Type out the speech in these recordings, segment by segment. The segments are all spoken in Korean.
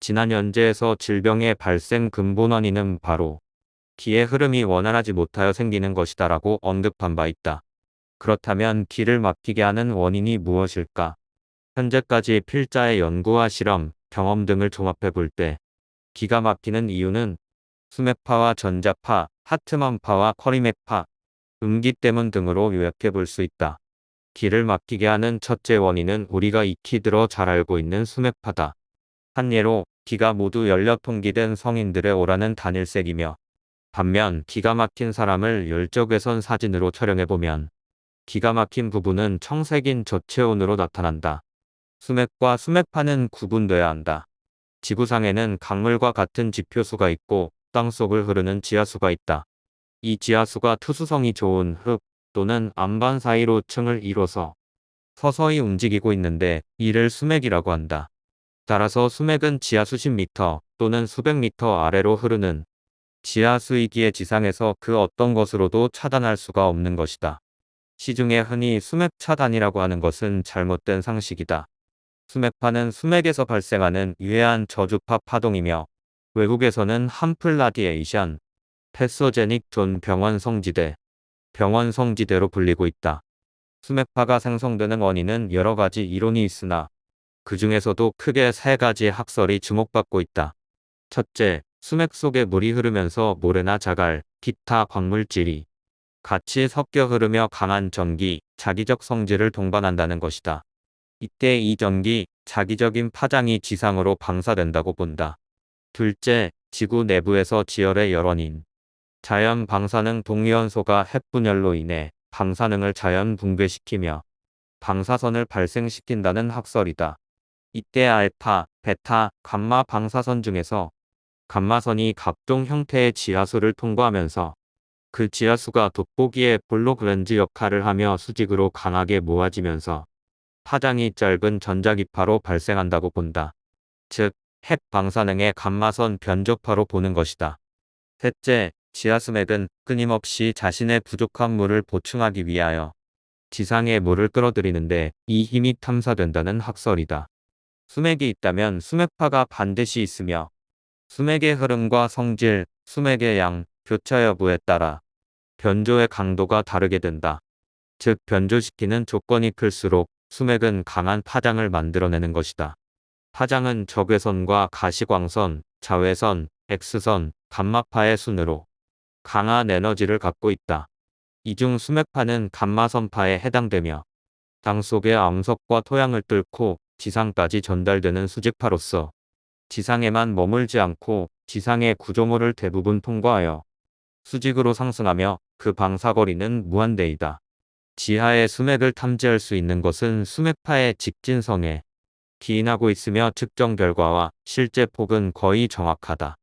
지난 연재에서 질병의 발생 근본 원인은 바로 기의 흐름이 원활하지 못하여 생기는 것이다라고 언급한 바 있다. 그렇다면 기를 막히게 하는 원인이 무엇일까? 현재까지 필자의 연구와 실험, 경험 등을 종합해 볼 때 기가 막히는 이유는 수맥파와 전자파, 하트만파와 커리맥파, 음기 때문 등으로 요약해 볼 수 있다. 기를 막히게 하는 첫째 원인은 우리가 익히 들어 잘 알고 있는 수맥파다. 한 예로 기가 모두 열려 통기된 성인들의 오라는 단일색이며 반면 기가 막힌 사람을 열적외선 사진으로 촬영해보면 기가 막힌 부분은 청색인 저체온으로 나타난다. 수맥과 수맥파는 구분돼야 한다. 지구상에는 강물과 같은 지표수가 있고 땅속을 흐르는 지하수가 있다. 이 지하수가 투수성이 좋은 흙 또는 암반 사이로 층을 이뤄서 서서히 움직이고 있는데 이를 수맥이라고 한다. 따라서 수맥은 지하 수십 미터 또는 수백 미터 아래로 흐르는 지하수이기에 지상에서 그 어떤 것으로도 차단할 수가 없는 것이다. 시중에 흔히 수맥 차단이라고 하는 것은 잘못된 상식이다. 수맥파는 수맥에서 발생하는 유해한 저주파 파동이며 외국에서는 함플라디에이션, 패소제닉 존 병원 성지대로 불리고 있다. 수맥파가 생성되는 원인은 여러 가지 이론이 있으나 그 중에서도 크게 세 가지 학설이 주목받고 있다. 첫째, 수맥 속에 물이 흐르면서 모래나 자갈, 기타 광물질이 같이 섞여 흐르며 강한 전기, 자기적 성질을 동반한다는 것이다. 이때 이 전기, 자기적인 파장이 지상으로 방사된다고 본다. 둘째, 지구 내부에서 지열의 열원인 자연 방사능 동위원소가 핵분열로 인해 방사능을 자연 붕괴시키며 방사선을 발생시킨다는 학설이다. 이때 알파, 베타, 감마 방사선 중에서 감마선이 각종 형태의 지하수를 통과하면서 그 지하수가 돋보기의 볼로그렌즈 역할을 하며 수직으로 강하게 모아지면서 파장이 짧은 전자기파로 발생한다고 본다. 즉, 핵 방사능의 감마선 변조파로 보는 것이다. 셋째, 지하수맥은 끊임없이 자신의 부족한 물을 보충하기 위하여 지상의 물을 끌어들이는데 이 힘이 탐사된다는 학설이다. 수맥이 있다면 수맥파가 반드시 있으며 수맥의 흐름과 성질, 수맥의 양, 교차 여부에 따라 변조의 강도가 다르게 된다. 즉 변조시키는 조건이 클수록 수맥은 강한 파장을 만들어내는 것이다. 파장은 적외선과 가시광선, 자외선, X선, 감마파의 순으로 강한 에너지를 갖고 있다. 이 중 수맥파는 감마선파에 해당되며 땅속의 암석과 토양을 뚫고 지상까지 전달되는 수직파로서 지상에만 머물지 않고 지상의 구조물을 대부분 통과하여 수직으로 상승하며 그 방사거리는 무한대이다. 지하의 수맥을 탐지할 수 있는 것은 수맥파의 직진성에 기인하고 있으며 측정 결과와 실제 폭은 거의 정확하다.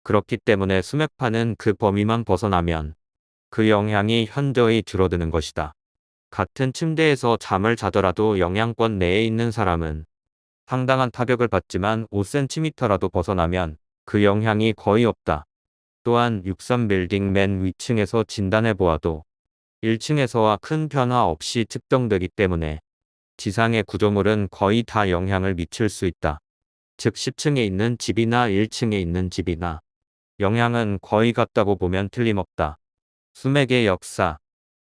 그렇기 때문에 수맥파는 그 범위만 벗어나면 그 영향이 현저히 줄어드는 것이다. 같은 침대에서 잠을 자더라도 영향권 내에 있는 사람은 상당한 타격을 받지만 5cm라도 벗어나면 그 영향이 거의 없다. 또한 63빌딩 맨 위층에서 진단해 보아도 1층에서와 큰 변화 없이 측정되기 때문에 지상의 구조물은 거의 다 영향을 미칠 수 있다. 즉 10층에 있는 집이나 1층에 있는 집이나 영향은 거의 같다고 보면 틀림없다. 수맥의 역사.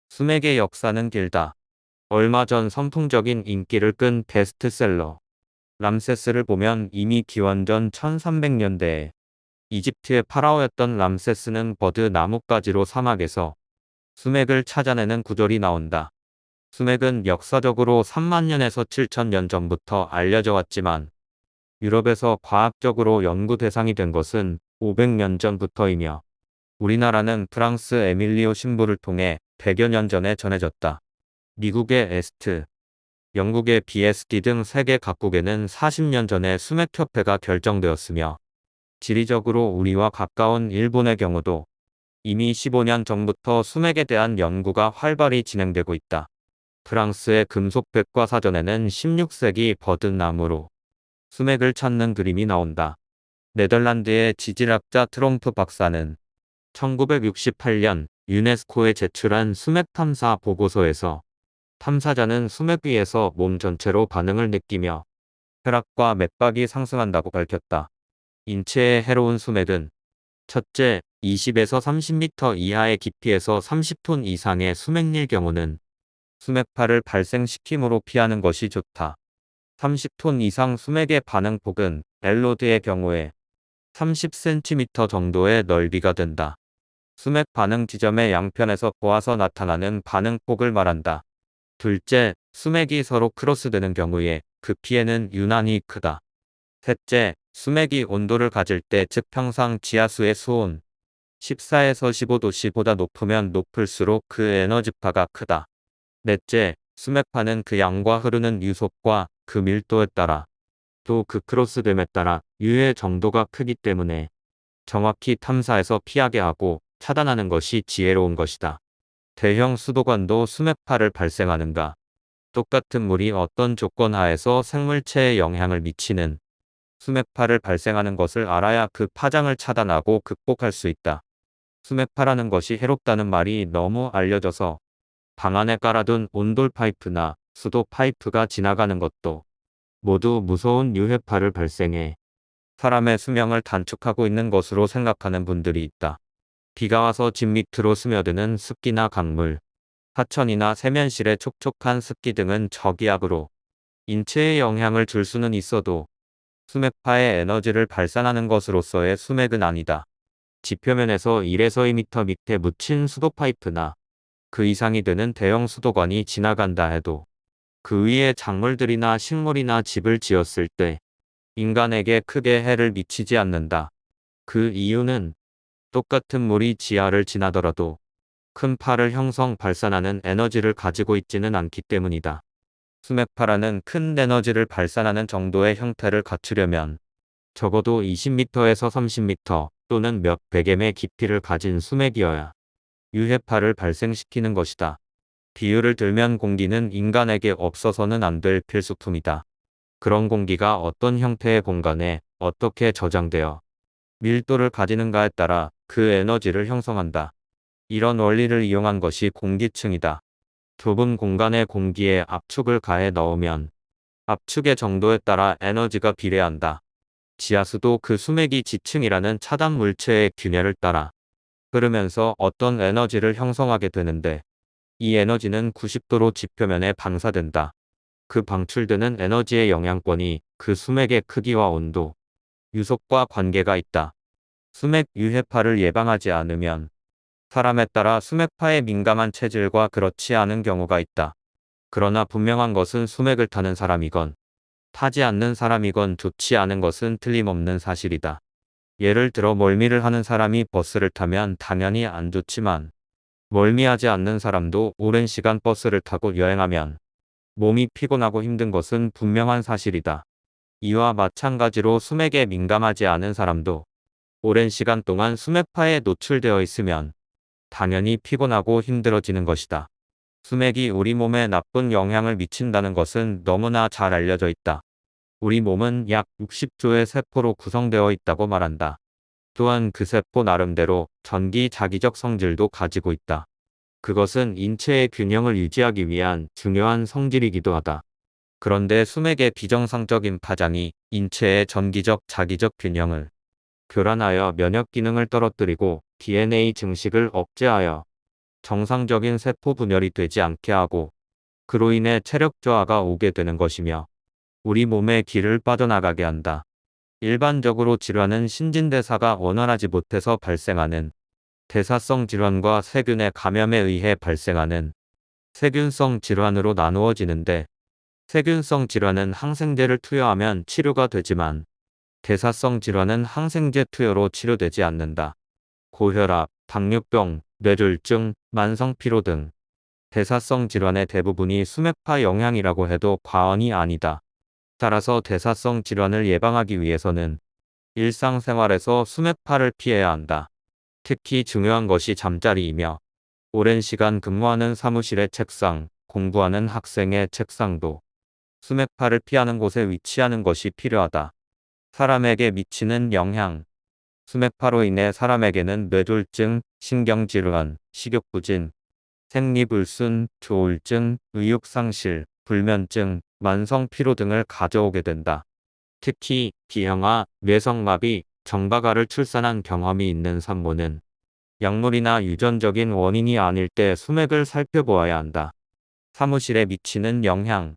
수맥의 역사는 길다. 얼마 전 선풍적인 인기를 끈 베스트셀러 람세스를 보면 이미 기원전 1300년대에 이집트의 파라오였던 람세스는 버드 나뭇가지로 사막에서 수맥을 찾아내는 구절이 나온다. 수맥은 역사적으로 3만년에서 7천년 전부터 알려져 왔지만 유럽에서 과학적으로 연구 대상이 된 것은 500년 전부터이며 우리나라는 프랑스 에밀리오 신부를 통해 100여 년 전에 전해졌다. 미국의 에스트, 영국의 BSD 등 세계 각국에는 40년 전에 수맥협회가 결정되었으며 지리적으로 우리와 가까운 일본의 경우도 이미 15년 전부터 수맥에 대한 연구가 활발히 진행되고 있다. 프랑스의 금속백과사전에는 16세기 버드나무로 수맥을 찾는 그림이 나온다. 네덜란드의 지질학자 트롬프 박사는 1968년 유네스코에 제출한 수맥 탐사 보고서에서 탐사자는 수맥 위에서 몸 전체로 반응을 느끼며 혈압과 맥박이 상승한다고 밝혔다. 인체에 해로운 수맥은 첫째, 20에서 30m 이하의 깊이에서 30톤 이상의 수맥일 경우는 수맥파를 발생시키므로 피하는 것이 좋다. 30톤 이상 수맥의 반응폭은 엘로드의 경우에 30cm 정도의 넓이가 된다. 수맥 반응 지점의 양편에서 보아서 나타나는 반응폭을 말한다. 둘째, 수맥이 서로 크로스되는 경우에 그 피해는 유난히 크다. 셋째, 수맥이 온도를 가질 때 즉 평상 지하수의 수온 14에서 15도씨보다 높으면 높을수록 그 에너지파가 크다. 넷째, 수맥파는 그 양과 흐르는 유속과 그 밀도에 따라 또 그 크로스됨에 따라 유해 정도가 크기 때문에 정확히 탐사해서 피하게 하고 차단하는 것이 지혜로운 것이다. 대형 수도관도 수맥파를 발생하는가? 똑같은 물이 어떤 조건 하에서 생물체에 영향을 미치는 수맥파를 발생하는 것을 알아야 그 파장을 차단하고 극복할 수 있다. 수맥파라는 것이 해롭다는 말이 너무 알려져서 방 안에 깔아둔 온돌 파이프나 수도 파이프가 지나가는 것도 모두 무서운 유해파를 발생해 사람의 수명을 단축하고 있는 것으로 생각하는 분들이 있다. 비가 와서 집 밑으로 스며드는 습기나 강물, 하천이나 세면실의 촉촉한 습기 등은 저기압으로 인체에 영향을 줄 수는 있어도 수맥파의 에너지를 발산하는 것으로서의 수맥은 아니다. 지표면에서 1에서 2m 밑에 묻힌 수도 파이프나 그 이상이 되는 대형 수도관이 지나간다 해도 그 위에 작물들이나 식물이나 집을 지었을 때 인간에게 크게 해를 미치지 않는다. 그 이유는 똑같은 물이 지하를 지나더라도 큰 파를 형성 발산하는 에너지를 가지고 있지는 않기 때문이다. 수맥파라는 큰 에너지를 발산하는 정도의 형태를 갖추려면 적어도 20m에서 30m 또는 몇 백m의 깊이를 가진 수맥이어야 유해파를 발생시키는 것이다. 비유를 들면 공기는 인간에게 없어서는 안 될 필수품이다. 그런 공기가 어떤 형태의 공간에 어떻게 저장되어 밀도를 가지는가에 따라 그 에너지를 형성한다. 이런 원리를 이용한 것이 공기층이다. 좁은 공간에 공기에 압축을 가해 넣으면 압축의 정도에 따라 에너지가 비례한다. 지하수도 그 수맥이 지층이라는 차단 물체의 균열을 따라 흐르면서 어떤 에너지를 형성하게 되는데 이 에너지는 90도로 지표면에 방사된다. 그 방출되는 에너지의 영향권이 그 수맥의 크기와 온도, 유속과 관계가 있다. 수맥 유해파를 예방하지 않으면 사람에 따라 수맥파에 민감한 체질과 그렇지 않은 경우가 있다. 그러나 분명한 것은 수맥을 타는 사람이건 타지 않는 사람이건 좋지 않은 것은 틀림없는 사실이다. 예를 들어 멀미를 하는 사람이 버스를 타면 당연히 안 좋지만 멀미하지 않는 사람도 오랜 시간 버스를 타고 여행하면 몸이 피곤하고 힘든 것은 분명한 사실이다. 이와 마찬가지로 수맥에 민감하지 않은 사람도 오랜 시간 동안 수맥파에 노출되어 있으면 당연히 피곤하고 힘들어지는 것이다. 수맥이 우리 몸에 나쁜 영향을 미친다는 것은 너무나 잘 알려져 있다. 우리 몸은 약 60조의 세포로 구성되어 있다고 말한다. 또한 그 세포 나름대로 전기 자기적 성질도 가지고 있다. 그것은 인체의 균형을 유지하기 위한 중요한 성질이기도 하다. 그런데 수맥의 비정상적인 파장이 인체의 전기적 자기적 균형을 교란하여 면역 기능을 떨어뜨리고 DNA 증식을 억제하여 정상적인 세포 분열이 되지 않게 하고 그로 인해 체력 저하가 오게 되는 것이며 우리 몸의 기를 빠져나가게 한다. 일반적으로 질환은 신진대사가 원활하지 못해서 발생하는 대사성 질환과 세균의 감염에 의해 발생하는 세균성 질환으로 나누어지는데 세균성 질환은 항생제를 투여하면 치료가 되지만 대사성 질환은 항생제 투여로 치료되지 않는다. 고혈압, 당뇨병, 뇌졸중, 만성피로 등 대사성 질환의 대부분이 수맥파 영향이라고 해도 과언이 아니다. 따라서 대사성 질환을 예방하기 위해서는 일상생활에서 수맥파를 피해야 한다. 특히 중요한 것이 잠자리이며 오랜 시간 근무하는 사무실의 책상, 공부하는 학생의 책상도 수맥파를 피하는 곳에 위치하는 것이 필요하다. 사람에게 미치는 영향. 수맥파로 인해 사람에게는 뇌졸중, 신경질환, 식욕부진, 생리불순, 조울증, 의욕상실, 불면증, 만성피로 등을 가져오게 된다. 특히 기형아, 뇌성마비, 정박아를 출산한 경험이 있는 산모는 약물이나 유전적인 원인이 아닐 때 수맥을 살펴보아야 한다. 사무실에 미치는 영향.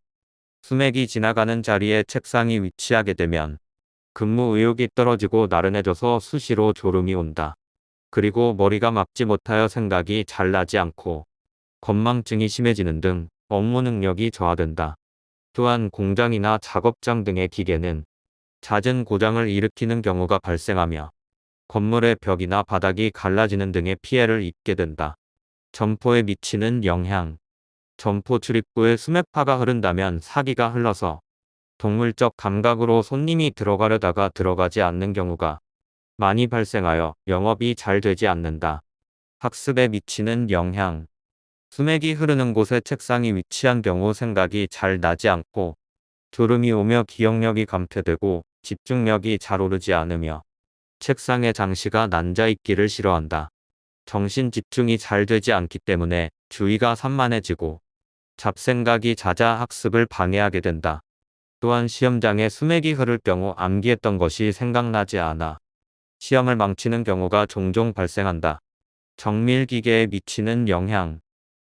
수맥이 지나가는 자리에 책상이 위치하게 되면 근무 의욕이 떨어지고 나른해져서 수시로 졸음이 온다. 그리고 머리가 막지 못하여 생각이 잘 나지 않고 건망증이 심해지는 등 업무 능력이 저하된다. 또한 공장이나 작업장 등의 기계는 잦은 고장을 일으키는 경우가 발생하며 건물의 벽이나 바닥이 갈라지는 등의 피해를 입게 된다. 점포에 미치는 영향. 점포 출입구에 수맥파가 흐른다면 사기가 흘러서 동물적 감각으로 손님이 들어가려다가 들어가지 않는 경우가 많이 발생하여 영업이 잘 되지 않는다. 학습에 미치는 영향. 수맥이 흐르는 곳에 책상이 위치한 경우 생각이 잘 나지 않고 졸음이 오며 기억력이 감퇴되고 집중력이 잘 오르지 않으며 책상에 장시가 앉아있기를 싫어한다. 정신 집중이 잘 되지 않기 때문에 주의가 산만해지고 잡생각이 잦아 학습을 방해하게 된다. 또한 시험장에 수맥이 흐를 경우 암기했던 것이 생각나지 않아 시험을 망치는 경우가 종종 발생한다. 정밀기계에 미치는 영향.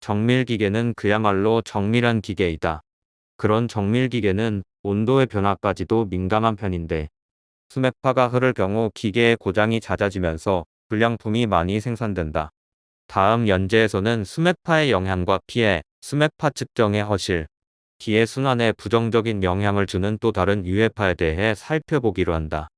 정밀기계는 그야말로 정밀한 기계이다. 그런 정밀기계는 온도의 변화까지도 민감한 편인데 수맥파가 흐를 경우 기계의 고장이 잦아지면서 불량품이 많이 생산된다. 다음 연재에서는 수맥파의 영향과 피해, 수맥파 측정의 허실, 기의 순환에 부정적인 영향을 주는 또 다른 유해파에 대해 살펴보기로 한다.